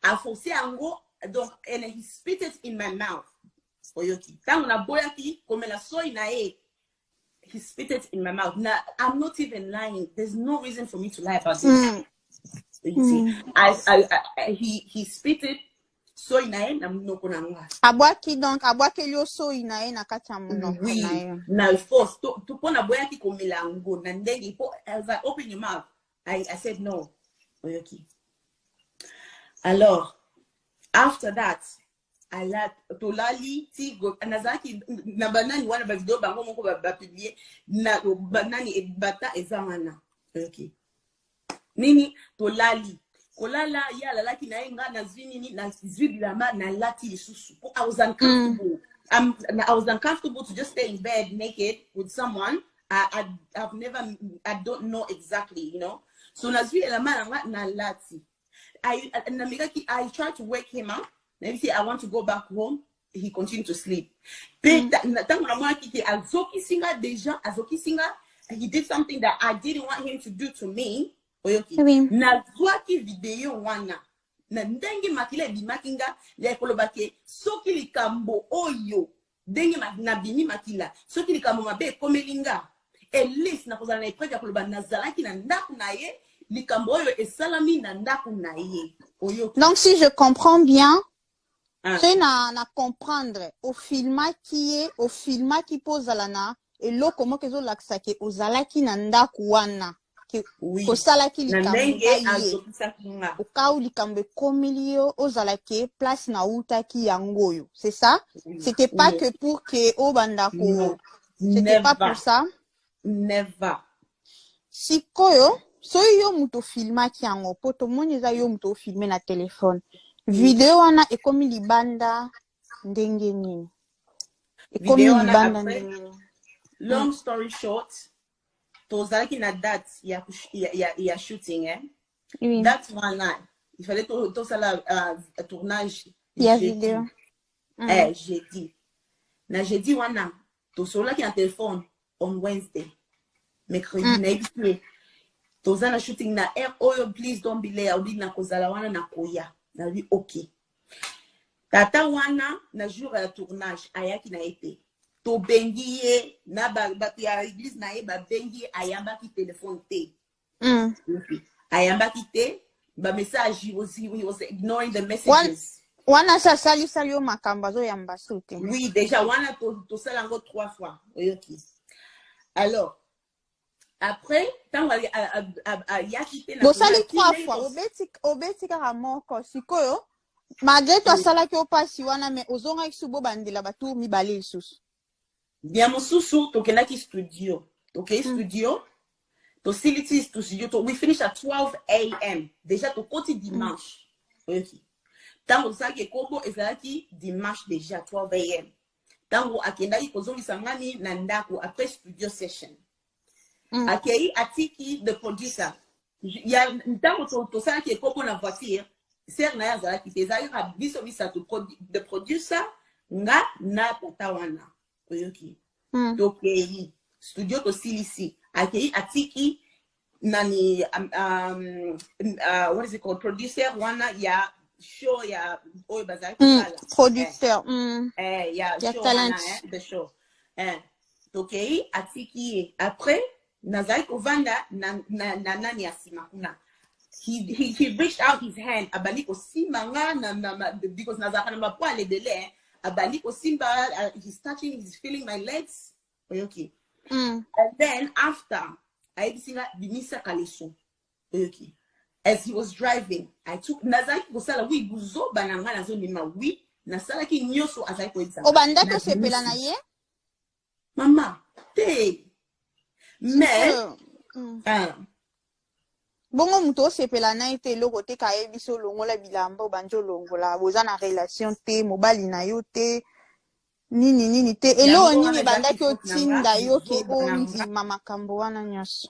a forcé ango donc and he spit it in my mouth. Oyoki. Tango na boyaki comme la soy na e. He spit it in my mouth. Now I'm not even lying. There's no reason for me to lie about this. You see, he spit it. Soy na e na munoko na nga. Abwaki donc abwaki yo soy na e na kati ya munoko na e. Now force to pona boyaki comme la ngo na ndenge po. I was like, open your mouth. I said no. Oyoki. Alors, after that, I like tolali tigo anazaki na banani wana ba video bango moko ba publier na banani e bata ezamana. Okay. Nini tolali kolala ya la laki na enga na zwini na zwibilama na lati lisusu. I was uncomfortable. I was uncomfortable to just stay in bed naked with someone. I've never, I don't know exactly, you know. So na zwibilama na lati. I tried to wake him up. Maybe say I want to go back home. He continued to sleep. He did something that I didn't want him to do to me. Na zwaki video wana. Na ndenge makile bimakinga ya kolobake soki likambo oyo ndenge na bimi makila soki likambo mabe komelinga at least na kozala na preuve ya koloba nazalaki na ndaku na ye likambo oyo esalami na ndaku na ye. Donc si je comprends bien, c'est na comprendre au filma qui pose lana et lo comment que zo laksake ozalaki na ndaku wana ke kosalaki likambo au cas où likambo komilio ozalaki place na utaki yangoyo, c'est ça? C'était pas que pour que o bandako, c'était pas pour ça? Never. Sikoyo so yo muto filma ki yango poto moniza yo muto filmer na téléphone. Video wana ekomi libanda ndenge nini? Ekomi libanda ndenge nini? Long story short, tozalaki na date ya shooting That's one night. Il fallait tout ça la tournage. Vidéo. Jeudi. Na jeudi wana tosolaki na téléphone on Wednesday. Mercredi na ebisi. Tozana shooting na oyo please don't be late. Obi na kozala wana na koya. Na lui OK. Tata wana na jour ya tournage ayaki na été. To bengiye na ba ya église na ye ba bengiye ayamba ki téléphone te. Ayamba ki te ba message he was ignoring the messages. Wana sa sali yo makamba zo yamba soute. Oui, déjà wana to sala ngo 3 fois. Oyoki. Alors après, tant yaki te na bo sali 3 fois, obeti ka moko sikoyo. Malgré toi sala ki opasi wana me ozonga kisubo bandela batu mibale lisusu. Bien mosusu to kenaki studio. Okay, studio. To facilities to studio. We finish at 12 a.m. Déjà to koti dimanche. Okay. Tango saki kombo ezalaki dimanche déjà 12 a.m. Tango akendaki kozongi sangani na ndako après studio session. Akei atiki the producer. Ya tango to saki kombo na voiture. Ser na ya zalaki tezali ka biso bisa to the producer nga na tatawana. Oyoki. Okay. Studio to silisi. Akei atiki nani what is it called? Producer wana ya show ya oyo bazaki producteur. Ya show wana the show. Okay, atiki après nazali kovanda na nani asima kuna. He reached out his hand abali ko simba na because nazaka na mapwale dele abali ko simba he's touching, he's feeling my legs. Okay. And then after I bisinga bimisa kaleso. Okay. As he was driving, I took nazaki ko sala wi buzo bananga na zo nima wi na sala ki nyoso azaki ko itsa. Obanda to sepela na ye? Mama, te. Mais bongo muto sepela na ite loko te ka ebiso longola bilamba banjo longola boza na relation te mobali na yo te nini te elo nini bandaki otinda yo ke ondima makambo wana nyonso.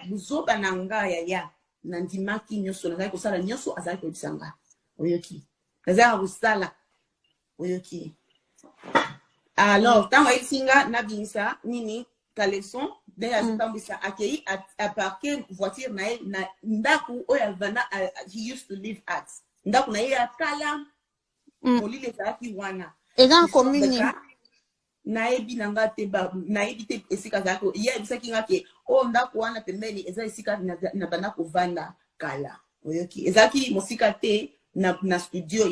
Buzo bananga ya nandimaki nyonso nazali kosala nyonso azali koyebisanga. Oyoki. Nazali kosala. Oyoki. Alors, tango esinga na binisa nini kaleson de azitambisa akei a parquer voiture na ndaku oyo alvana he used to live at. ndako na ye ya kala molili ezalaki wana eza en commune nayebi na nga te nayebi te esika zako ye ayebisaki nga ke o ndako wana pembeni eza esika na banda kovanda kala oyoki ezalaki mosika te na studio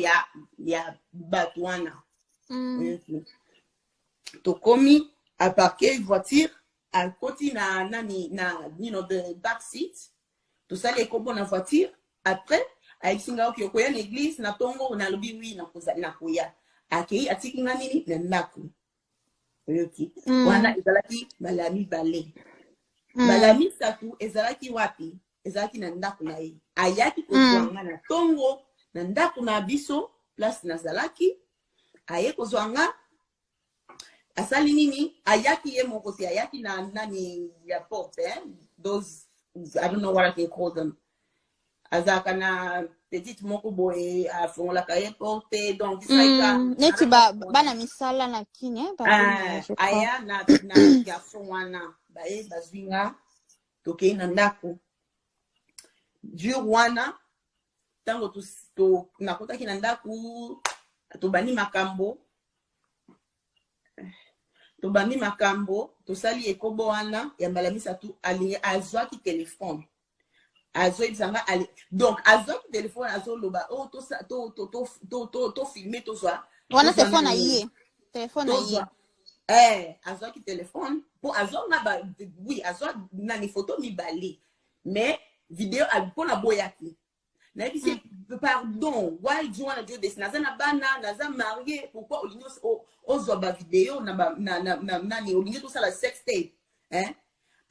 ya bato wana oyoki tokomi aparke voiture akoti na nani na the back seat tosali ekobo na voiture après ayisinga oki okoya na église na tongo na lobi wi na koya akei atiki nga nini na ndako oyoki wana ezalaki mbala mibale mbala misatu ezalaki wapi ezalaki na ndako na ye ayaki kozwa nga na tongo na ndako na biso place nazalaki aye kozwa nga asali nini ayaki ye moko te ayaki na nani ya porte those I don't know what I can call them azaka na petite moko boye afongolaka ye porte donc bisaika neti bana misala na kini aya na garçon wana baye bazwinga tokei na ndako jour wana tango nakotaki na ndako tobandi makambo tosali ekobo wana ya mbala misatu azwaki telefone azoyebisanga donc azwaki telefone azoloba o tofilme tozwa wana telefone na ye azwaki telefone mpo azonga oui azwa nani foto mibale mais video mpo na boyaki nayebisi pardon why do you want to do this naza na bana naza marié pourquoi olingi ozwa bavideo nani olingi tosala sex tape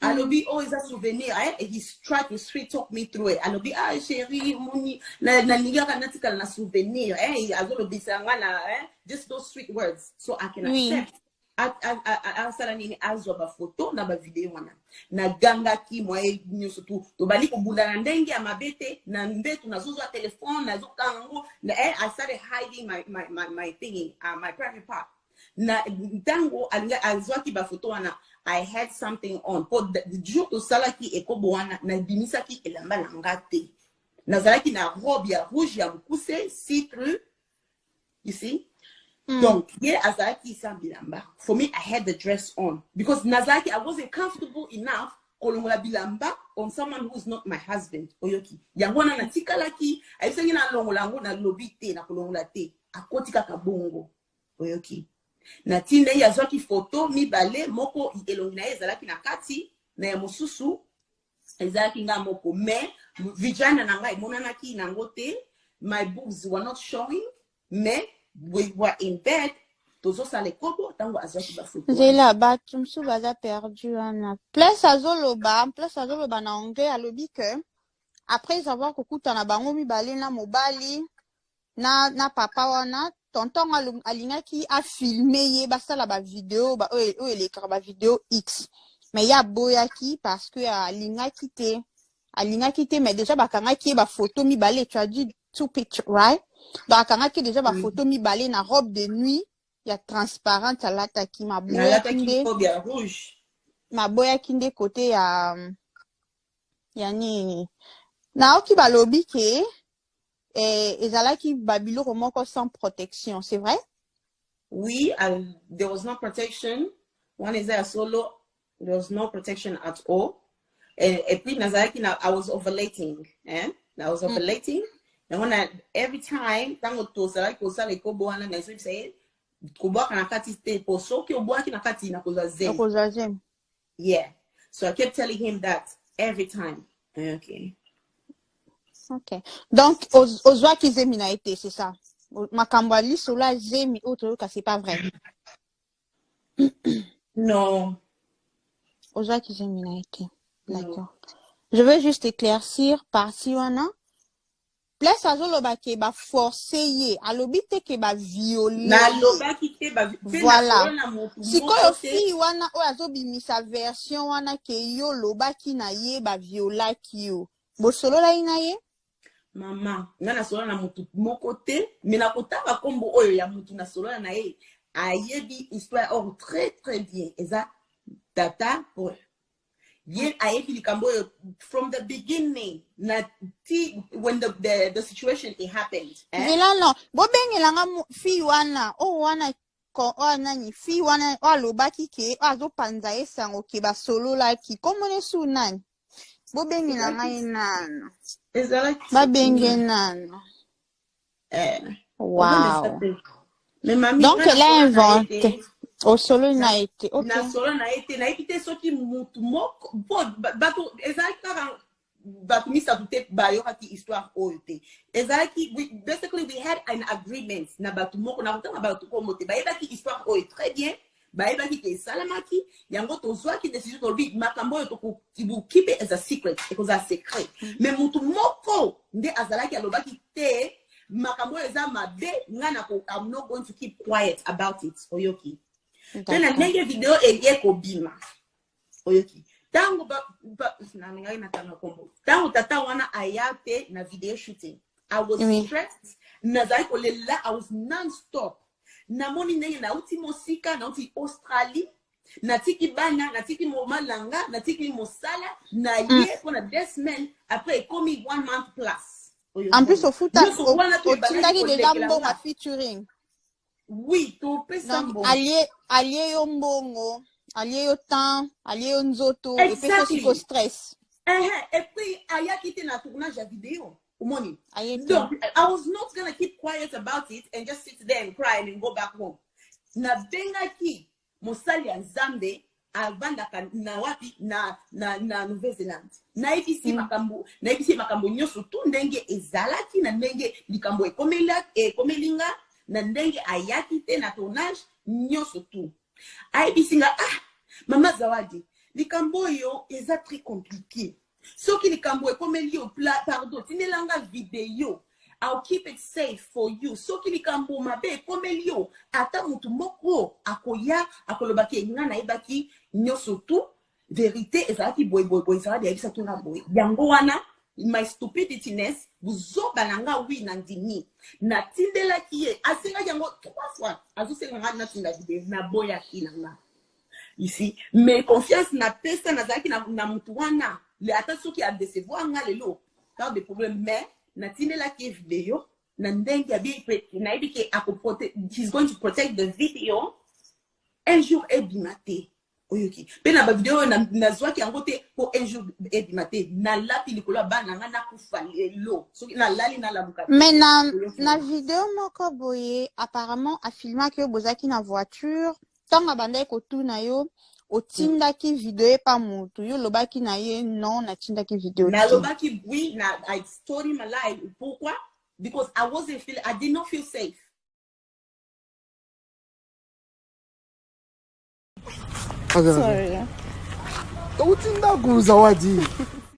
alobi eza souvenir he's tried to street talk me through it alobi chérie moni nalingaka natikala na souvenir azolobisa nga na just those sweet words so I can accept asala nini azwa bafoto na bavideo wana nagangaki mwaye nyonso tu tobali kobunda na ndenge ya mabete na mbetu nazozwa telefone nazokango I started hiding my thingy my private part na ntango azwaki bafoto wana I had something on po jour tosalaki ekobo wana nabimisaki elamba na nga te nazalaki na robe ya rouge ya mokuse citru you see donc ye azalaki sa bilamba for me I had the dress on because nazalaki I wasn't comfortable enough kolongola bilamba on someone who's not my husband oyoki yango wana natikalaki ayisangi na longola yango na lobi te na kolongola te akoti kaka bongo oyoki na tinde yazwaki foto mibale moko elongi na ye ezalaki na kati na ya mosusu ezalaki nga moko mais vijana na ngai emonanaki nango te my boobs were not showing mais we were in bed tozosala ekobo tango azwaki bafoto nzela bato mosusu baza perdu wana place azoloba na anglais alobi ke après avoir kokutana bango mibale na mobali na papa wana tonton alingaki afilme ye basala bavideo oyo elekaka bavideo x mais ye aboyaki parce que alingaki te mais déjà bakangaki ye bafoto mibale tu as dit two picture right bakangaki déjà bafoto mibale na robe de nuit ya transparente alataki maboyaki nde kote ya nini naoki balobi ke ezalaki babiloko moko sans protection, c'est vrai? Oui, there was no protection. One is there solo, there was no protection at all. Et puis nazalaki I was ovulating, I was ovulating. And when every time tango tosalaki kosala ekobo wana na so say kobwaka na kati te po soki obwaki na kati na kozwa zem. Yeah. So I kept telling him that every time. Okay. Ok. Donc, ozwaki zemi na été, c'est ça? Makambo ali sola zemi otoyoka, c'est pas vrai? Non. Ozwaki zemi na été. D'accord. Je veux juste éclaircir parti wana. Place azoloba ke ba forcer ye, alobi te ke ba violer. Na lobaki te ba voilà. Sikoyo fi wana o azobimisa version wana ke yo lobaki na ye ba violaki yo. Bosolola ina ye? Mama, nga nasolola na mutu moko te, mais nakotaka kombo oyo ya mutu nasolola na ye, ayebi histoire or très très bien. Eza tata Paul. Yen ayeki likambo from the beginning. When the situation it happened. Vilano, bobengelanga fi wana, wana ko nani fi wana alobaki ke azopanza esango ke basolola ki komone su nani. Bobengelanga inano. Babengenano. Wow. Mais mamie, donc elle a inventé au solo na été ok na solo na été soki mutu moko bato ezalaki bato misatu te bayokaki histoire oyo te ezalaki basically we had an agreement na bato moko na kotanga bato komo te bayebaki histoire oyo très bien bayebaki te esalamaki yango tozwaki décision tolobi makambo oyo keep it as a secret ekozala secret mais mutu moko nde azalaki alobaki te makambo eza mabe ngana ko I'm not going to keep quiet about it oyoki tena ndenge video eye kobima oyoki tango na ngai na tanga kombo tango tata wana ayate na video shooting I was stressed nazali kolela I was non-stop na moni ndenge na uti mosika na uti Australie na tiki bana na tiki malanga na tiki mosala na ye pour 2 semaines après komi 1 month plus. En plus, au foot, au Tindaki déjà mbongo featuring. Oui, tu peux ça. Donc, allié yo mbongo, allié yo temps, allié yo nzoto, et puis aussi au stress. Et puis, aya quitté na tournage à vidéo. Donc, I was not gonna keep quiet about it and just sit there and cry and go back home. Na benga ki, mosali ya Nzambe, avandaka na wapi na Nouvelle-Zélande na ibisi makambo nyoso tu ndenge ezalaki na ndenge likambo ekomelinga na ndenge ayaki te na tournage nyoso tu aibisinga mama Zawadi likambo yo eza très compliqué soki likambo ekomeli yo pardon tinelanga video I'll keep it safe for you. Soki likambo mabe komeli yo ata mutu moko akoya akolobaki nga na ebaki nyoso tu vérité ezalaki boy ezalaki yebisa tu na boy yango wana my stupidityness buzobalanga wi na ndimi na tindelaki ye asenga yango 3 fois azosenga nga na tinda video na boya kinanga ici mais confiance na pesa nazalaki na mutu wana le ata soki a décevoir nga lelo pas de problème mais na tindelaki video na ndenge ya bi na ibike akoprotect he's going to protect the video un jour ebimate oyoki pena ba video na zwaki yango te pour un jour ebimate na lapi likolo bana nga na kufa lelo soki na lali na labuka mais na video moko boye apparemment a filma que bozaki na voiture tanga banda ko tuna yo otindaki video pa mutu yo lobaki na ye non na tindaki video na lobaki oui na I told him a lie pourquoi because I did not feel safe. Sorry. Utinda ku Zawadi.